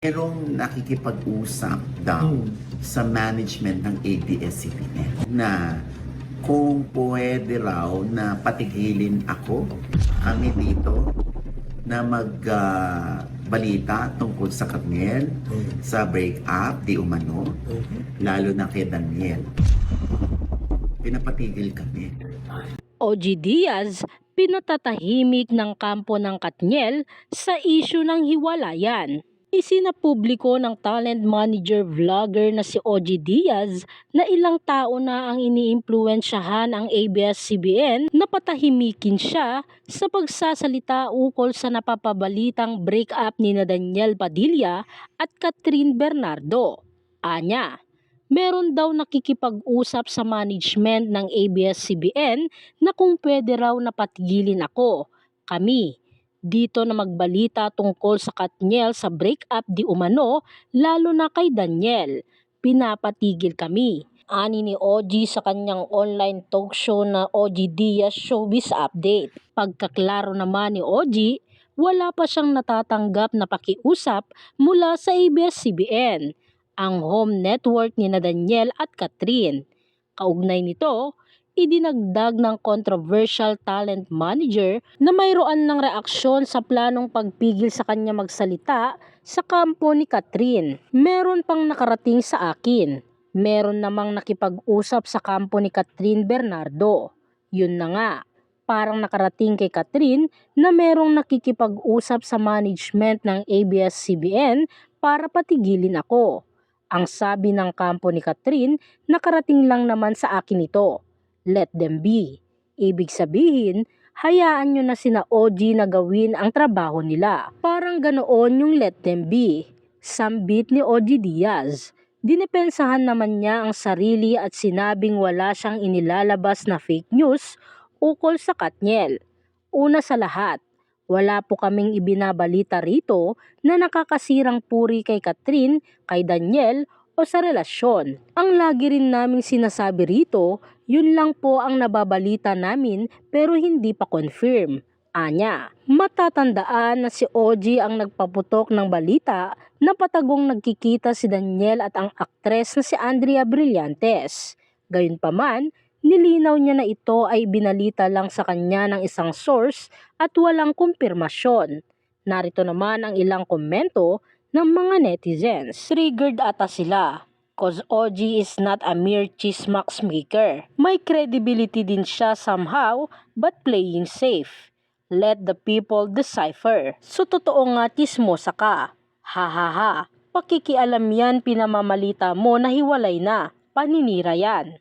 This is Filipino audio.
Merong nakikipag-usap daw sa management ng ABS-CBN na kung pwede raw na patigilin kami dito na magbalita tungkol sa Katniel, sa break-up, di umano, lalo na kay Daniel. Pinapatigil kami. OG Diaz, pinatatahimik ng kampo ng Katniel sa isyu ng hiwalayan. Isinapubliko ng talent manager vlogger na si OG Diaz na ilang tao na ang iniimpluwensyahan ang ABS-CBN na patahimikin siya sa pagsasalita ukol sa napapabalitang breakup ni Daniel Padilla at Catherine Bernardo. Anya, meron daw nakikipag-usap sa management ng ABS-CBN na kung pwede raw na patigilin kami, dito na magbalita tungkol sa Katniel sa breakup di umano, lalo na kay Daniel. Pinapatigil kami. Ani ni OG sa kanyang online talk show na OG Diaz Showbiz Update. Pagkaklaro naman ni OG, wala pa siyang natatanggap na pakiusap mula sa ABS-CBN, ang home network ni Daniel at Catherine. Kaugnay nito, idinagdag ng controversial talent manager na mayroon ng reaksyon sa planong pagpigil sa kanya magsalita sa kampo ni Catherine. Meron pang nakarating sa akin. Meron namang nakipag-usap sa kampo ni Catherine Bernardo. Yun na nga, parang nakarating kay Catherine na merong nakikipag-usap sa management ng ABS-CBN para patigilin ako. Ang sabi ng kampo ni Catherine, nakarating lang naman sa akin ito. Let them be. Ibig sabihin, hayaan nyo na sina OG na gawin ang trabaho nila. Parang ganoon yung let them be. Sambit ni OG Diaz. Dinepensahan naman niya ang sarili at sinabing wala siyang inilalabas na fake news ukol sa Katniel. Una sa lahat, wala po kaming ibinabalita rito na nakakasirang puri kay Catherine, kay Daniel o sa relasyon. Ang lagi rin naming sinasabi rito, yun lang po ang nababalita namin pero hindi pa confirm. Anya, matatandaan na si OG ang nagpaputok ng balita na patagong nagkikita si Daniel at ang aktres na si Andrea Brillantes. Gayunpaman, nilinaw niya na ito ay binalita lang sa kanya ng isang source at walang kumpirmasyon. Narito naman ang ilang komento ng mga netizens. Triggered ata sila. Cause OG is not a mere chismax maker. May credibility din siya somehow but playing safe. Let the people decipher. So totoo nga chismosa ka. Ha ha ha. Pakikialam yan, pinamamalita mo na hiwalay na. Paninira yan.